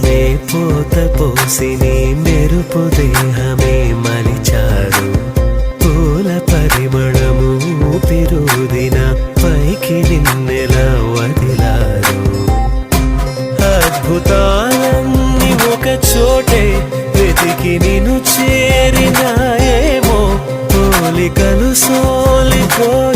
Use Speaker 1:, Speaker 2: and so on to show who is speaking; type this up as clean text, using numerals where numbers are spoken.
Speaker 1: కోసమే పోత పోసి నీ మెరుపు దేహమే మలిచారు. పూల పరిమళము ఊపిరుదిన పైకి నిన్నెలా వదిలారు. అద్భుతాలన్నీ ఒక చోటే వెతికి నిన్ను చేరినాయేమో, పోలికలు సోలిపోయి